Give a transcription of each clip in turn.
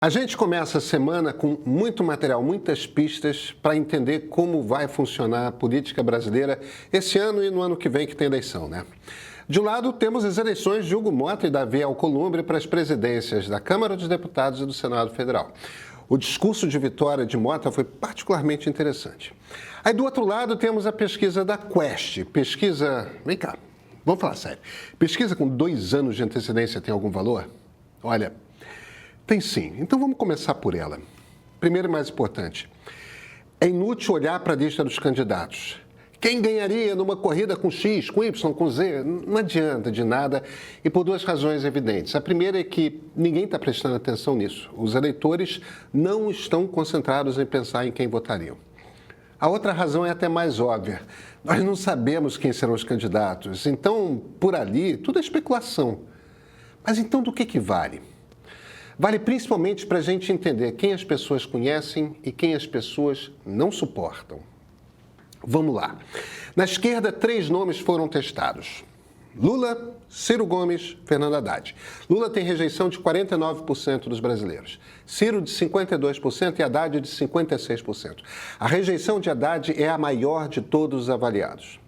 A gente começa a semana com muito material, muitas pistas para entender como vai funcionar a política brasileira esse ano e no ano que vem, que tem eleição, né? De um lado, temos as eleições de Hugo Mota e Davi Alcolumbre para as presidências da Câmara dos Deputados e do Senado Federal. O discurso de vitória de Mota foi particularmente interessante. Aí, do outro lado, temos a pesquisa da Quest. Vem cá, vamos falar sério. Pesquisa com 2 anos de antecedência tem algum valor? Olha, tem sim. Então vamos começar por ela. Primeiro e mais importante, é inútil olhar para a lista dos candidatos. Quem ganharia numa corrida com X, com Y, com Z? Não adianta de nada e por 2 razões evidentes. A primeira é que ninguém está prestando atenção nisso. Os eleitores não estão concentrados em pensar em quem votariam. A outra razão é até mais óbvia. Nós não sabemos quem serão os candidatos. Então, por ali, tudo é especulação. Mas então do que vale? Vale principalmente para a gente entender quem as pessoas conhecem e quem as pessoas não suportam. Vamos lá. Na esquerda, 3 nomes foram testados: Lula, Ciro Gomes, Fernando Haddad. Lula tem rejeição de 49% dos brasileiros, Ciro de 52% e Haddad de 56%. A rejeição de Haddad é a maior de todos os avaliados.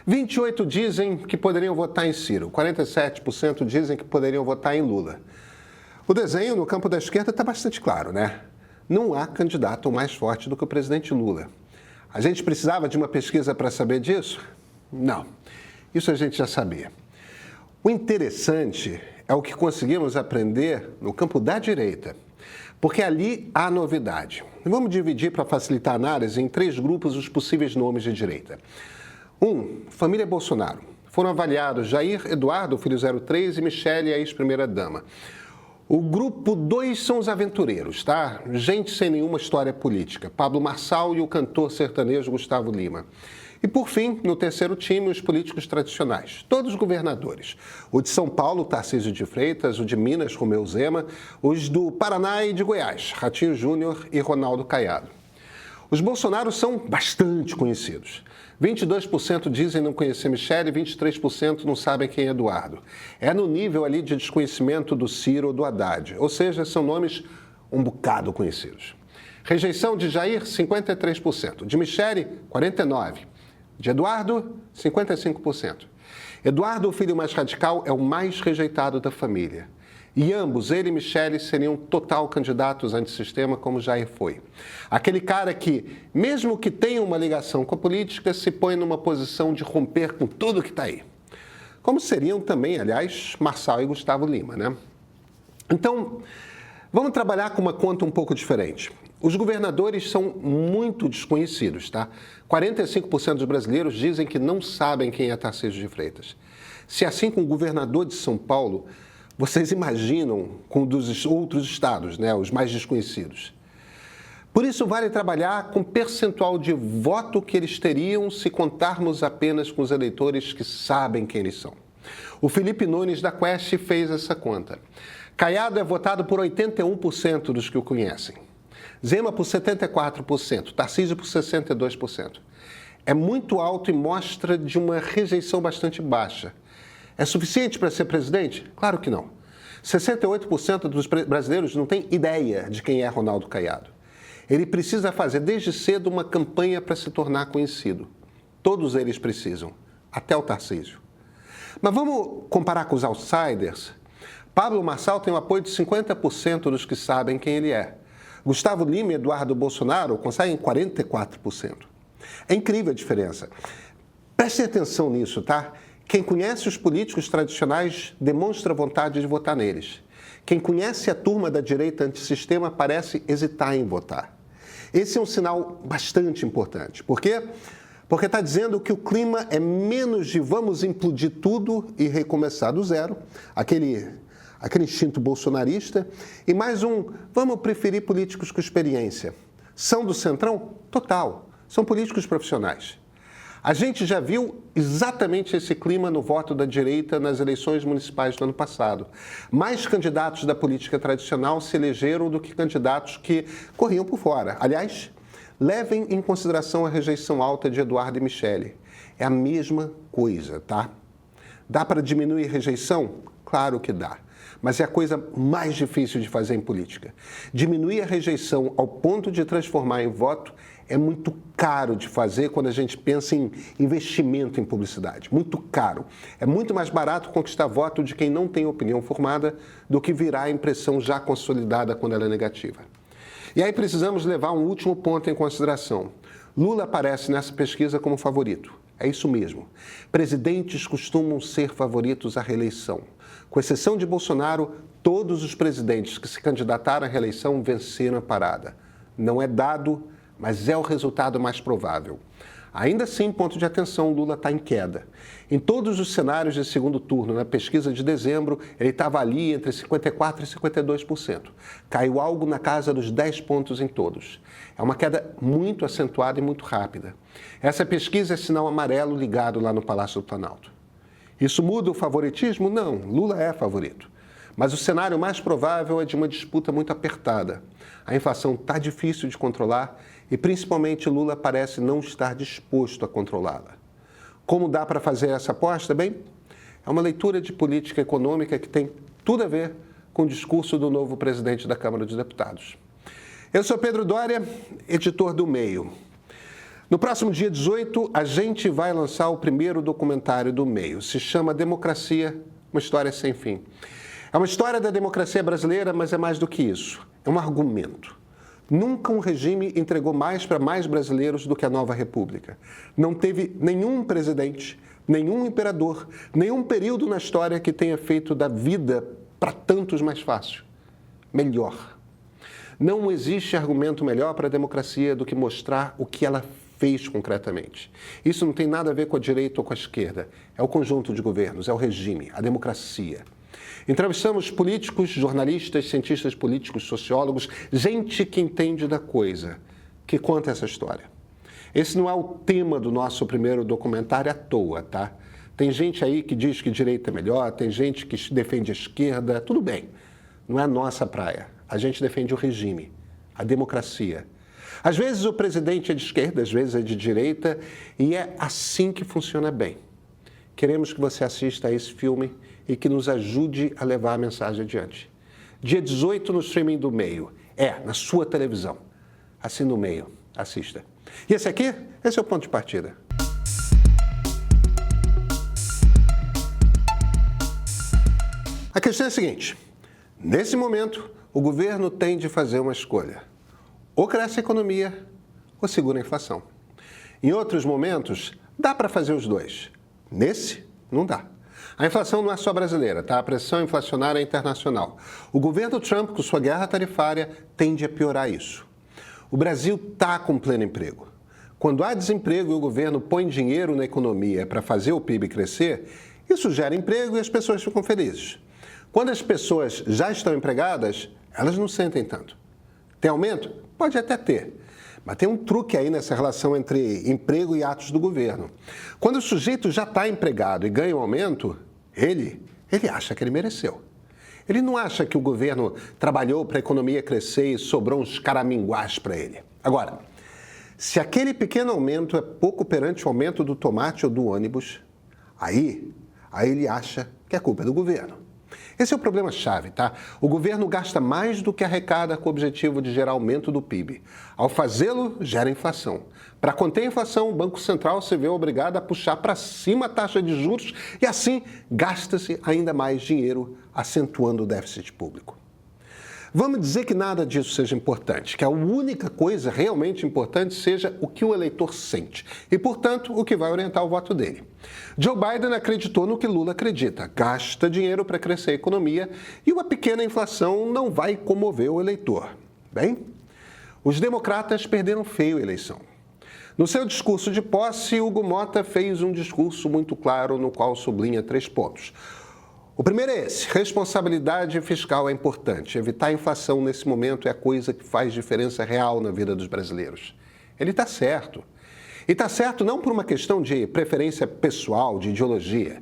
28% dizem que poderiam votar em Ciro, 47% dizem que poderiam votar em Lula. O desenho no campo da esquerda está bastante claro, né? Não há candidato mais forte do que o presidente Lula. A gente precisava de uma pesquisa para saber disso? Não. Isso a gente já sabia. O interessante é o que conseguimos aprender no campo da direita, porque ali há novidade. Vamos dividir, para facilitar a análise, em 3 grupos os possíveis nomes de direita. 1. Família Bolsonaro. Foram avaliados Jair Eduardo, filho 03, e Michele, a ex-primeira-dama. O grupo 2 são os aventureiros, tá? Gente sem nenhuma história política. Pablo Marçal e o cantor sertanejo Gustavo Lima. E, por fim, no terceiro time, os políticos tradicionais, todos governadores. O de São Paulo, Tarcísio de Freitas, o de Minas, Romeu Zema, os do Paraná e de Goiás, Ratinho Júnior e Ronaldo Caiado. Os Bolsonaros são bastante conhecidos. 22% dizem não conhecer Michele e 23% não sabem quem é Eduardo. É no nível ali de desconhecimento do Ciro ou do Haddad, ou seja, são nomes um bocado conhecidos. Rejeição de Jair, 53%. De Michele, 49%. De Eduardo, 55%. Eduardo, o filho mais radical, é o mais rejeitado da família. E ambos, ele e Michele, seriam total candidatos antissistema, como Jair foi. Aquele cara que, mesmo que tenha uma ligação com a política, se põe numa posição de romper com tudo que está aí. Como seriam também, aliás, Marçal e Gustavo Lima, né? Então, vamos trabalhar com uma conta um pouco diferente. Os governadores são muito desconhecidos, tá? 45% dos brasileiros dizem que não sabem quem é Tarcísio de Freitas. Se assim com o governador de São Paulo, vocês imaginam com dos outros estados, né, os mais desconhecidos. Por isso, vale trabalhar com o percentual de voto que eles teriam se contarmos apenas com os eleitores que sabem quem eles são. O Felipe Nunes, da Quest, fez essa conta. Caiado é votado por 81% dos que o conhecem. Zema por 74%, Tarcísio por 62%. É muito alto e mostra de uma rejeição bastante baixa. É suficiente para ser presidente? Claro que não. 68% dos brasileiros não têm ideia de quem é Ronaldo Caiado. Ele precisa fazer desde cedo uma campanha para se tornar conhecido. Todos eles precisam, até o Tarcísio. Mas vamos comparar com os outsiders? Pablo Marçal tem o apoio de 50% dos que sabem quem ele é. Gustavo Lima e Eduardo Bolsonaro conseguem 44%. É incrível a diferença. Prestem atenção nisso, tá? Quem conhece os políticos tradicionais demonstra vontade de votar neles. Quem conhece a turma da direita antissistema parece hesitar em votar. Esse é um sinal bastante importante. Por quê? Porque está dizendo que o clima é menos de vamos implodir tudo e recomeçar do zero, aquele instinto bolsonarista, e mais um vamos preferir políticos com experiência. São do centrão? Total. São políticos profissionais. A gente já viu exatamente esse clima no voto da direita nas eleições municipais do ano passado. Mais candidatos da política tradicional se elegeram do que candidatos que corriam por fora. Aliás, levem em consideração a rejeição alta de Eduardo e Michele. É a mesma coisa, tá? Dá para diminuir a rejeição? Claro que dá. mas é a coisa mais difícil de fazer em política. Diminuir a rejeição ao ponto de transformar em voto é muito caro de fazer quando a gente pensa em investimento em publicidade. Muito caro. É muito mais barato conquistar voto de quem não tem opinião formada do que virar a impressão já consolidada quando ela é negativa. E aí precisamos levar um último ponto em consideração. Lula aparece nessa pesquisa como favorito. É isso mesmo. Presidentes costumam ser favoritos à reeleição. Com exceção de Bolsonaro, todos os presidentes que se candidataram à reeleição venceram a parada. Não é dado, mas é o resultado mais provável. Ainda assim, ponto de atenção, Lula está em queda. Em todos os cenários de segundo turno, na pesquisa de dezembro, ele estava ali entre 54% e 52%. Caiu algo na casa dos 10 pontos em todos. É uma queda muito acentuada e muito rápida. Essa pesquisa é sinal amarelo ligado lá no Palácio do Planalto. Isso muda o favoritismo? Não, Lula é favorito. Mas o cenário mais provável é de uma disputa muito apertada. A inflação está difícil de controlar e, principalmente, Lula parece não estar disposto a controlá-la. Como dá para fazer essa aposta? Bem, é uma leitura de política econômica que tem tudo a ver com o discurso do novo presidente da Câmara dos Deputados. Eu sou Pedro Doria, editor do Meio. No próximo dia 18, a gente vai lançar o primeiro documentário do Meio. Se chama Democracia, uma história sem fim. É uma história da democracia brasileira, mas é mais do que isso. É um argumento. Nunca um regime entregou mais para mais brasileiros do que a nova república. Não teve nenhum presidente, nenhum imperador, nenhum período na história que tenha feito da vida para tantos mais fácil. Melhor. Não existe argumento melhor para a democracia do que mostrar o que ela fez concretamente. Isso não tem nada a ver com a direita ou com a esquerda. É o conjunto de governos, é o regime, a democracia. Entrevistamos políticos, jornalistas, cientistas políticos, sociólogos, gente que entende da coisa, que conta essa história. Esse não é o tema do nosso primeiro documentário à toa, tá? Tem gente aí que diz que direita é melhor, tem gente que defende a esquerda, tudo bem. Não é a nossa praia. A gente defende o regime, a democracia. Às vezes o presidente é de esquerda, às vezes é de direita, e é assim que funciona bem. Queremos que você assista a esse filme e que nos ajude a levar a mensagem adiante. Dia 18 no streaming do Meio. Na sua televisão. Assina o Meio. Assista. E esse é o ponto de partida. A questão é a seguinte. Nesse momento, o governo tem de fazer uma escolha. Ou cresce a economia, ou segura a inflação. Em outros momentos, dá para fazer os dois. Nesse, não dá. A inflação não é só brasileira, tá? A pressão inflacionária é internacional. O governo Trump, com sua guerra tarifária, tende a piorar isso. O Brasil está com pleno emprego. Quando há desemprego e o governo põe dinheiro na economia para fazer o PIB crescer, isso gera emprego e as pessoas ficam felizes. Quando as pessoas já estão empregadas, elas não sentem tanto. Tem aumento? Pode até ter. Mas tem um truque aí nessa relação entre emprego e atos do governo. Quando o sujeito já está empregado e ganha um aumento, ele acha que ele mereceu. Ele não acha que o governo trabalhou para a economia crescer e sobrou uns caraminguás para ele. Agora, se aquele pequeno aumento é pouco perante o aumento do tomate ou do ônibus, aí ele acha que a culpa é do governo. Esse é o problema-chave, tá? O governo gasta mais do que arrecada com o objetivo de gerar aumento do PIB. Ao fazê-lo, gera inflação. Para conter a inflação, o Banco Central se vê obrigado a puxar para cima a taxa de juros e assim gasta-se ainda mais dinheiro, acentuando o déficit público. Vamos dizer que nada disso seja importante, que a única coisa realmente importante seja o que o eleitor sente e, portanto, o que vai orientar o voto dele. Joe Biden acreditou no que Lula acredita, gasta dinheiro para crescer a economia e uma pequena inflação não vai comover o eleitor. Bem, os democratas perderam feio a eleição. No seu discurso de posse, Hugo Mota fez um discurso muito claro no qual sublinha 3 pontos. O primeiro é esse: responsabilidade fiscal é importante. Evitar a inflação nesse momento é a coisa que faz diferença real na vida dos brasileiros. Ele está certo. E está certo não por uma questão de preferência pessoal, de ideologia.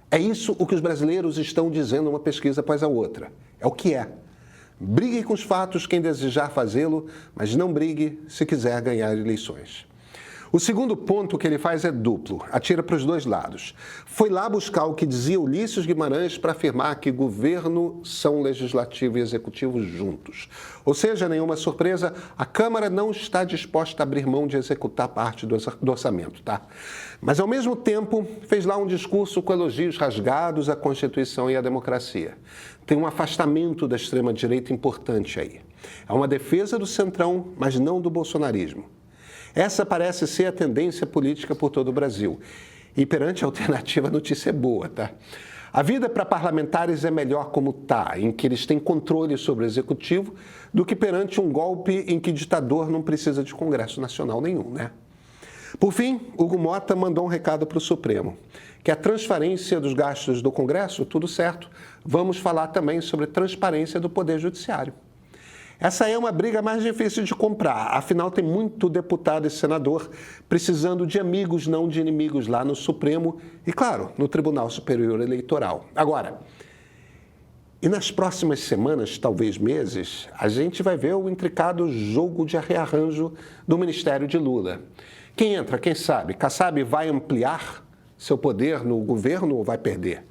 É isso o que os brasileiros estão dizendo uma pesquisa após a outra. É o que é. Brigue com os fatos quem desejar fazê-lo, mas não brigue se quiser ganhar eleições. O segundo ponto que ele faz é duplo, atira para os dois lados. Foi lá buscar o que dizia Ulisses Guimarães para afirmar que governo são legislativo e executivo juntos. Ou seja, nenhuma surpresa, a Câmara não está disposta a abrir mão de executar parte do orçamento, tá? Mas, ao mesmo tempo, fez lá um discurso com elogios rasgados à Constituição e à democracia. Tem um afastamento da extrema-direita importante aí. É uma defesa do centrão, mas não do bolsonarismo. Essa parece ser a tendência política por todo o Brasil. E perante a alternativa, a notícia é boa, tá? A vida para parlamentares é melhor como tá, em que eles têm controle sobre o executivo, do que perante um golpe em que ditador não precisa de Congresso Nacional nenhum, né? Por fim, Hugo Mota mandou um recado para o Supremo, que a transparência dos gastos do Congresso, tudo certo, vamos falar também sobre transparência do Poder Judiciário. Essa é uma briga mais difícil de comprar, afinal tem muito deputado e senador precisando de amigos, não de inimigos lá no Supremo e, claro, no Tribunal Superior Eleitoral. Agora, e nas próximas semanas, talvez meses, a gente vai ver o intricado jogo de rearranjo do Ministério de Lula. Quem entra, quem sabe? Kassab vai ampliar seu poder no governo ou vai perder?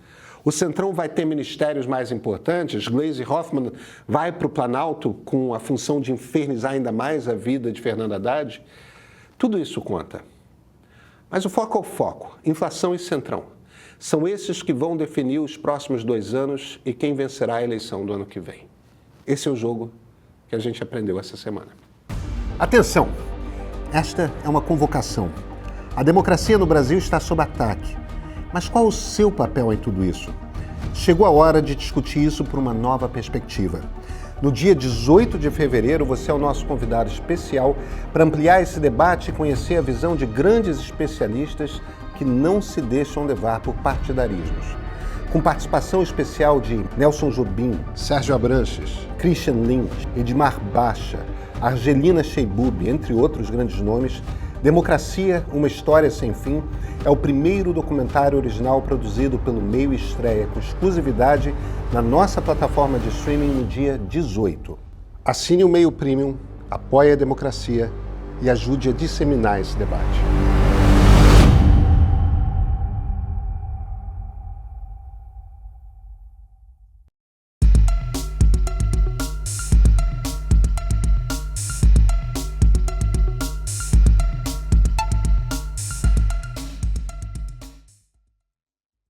O Centrão vai ter ministérios mais importantes? Gleisi Hoffmann vai para o Planalto com a função de infernizar ainda mais a vida de Fernando Haddad? Tudo isso conta. Mas o foco é o foco, inflação e Centrão. São esses que vão definir os próximos 2 anos e quem vencerá a eleição do ano que vem. Esse é o jogo que a gente aprendeu essa semana. Atenção! Esta é uma convocação. A democracia no Brasil está sob ataque. Mas qual o seu papel em tudo isso? Chegou a hora de discutir isso por uma nova perspectiva. No dia 18 de fevereiro, você é o nosso convidado especial para ampliar esse debate e conhecer a visão de grandes especialistas que não se deixam levar por partidarismos. Com participação especial de Nelson Jobim, Sérgio Abranches, Christian Lynch, Edmar Bacha, Argelina Sheibub, entre outros grandes nomes, Democracia, uma história sem fim, é o primeiro documentário original produzido pelo Meio e estreia com exclusividade na nossa plataforma de streaming no dia 18. Assine o Meio Premium, apoie a democracia e ajude a disseminar esse debate.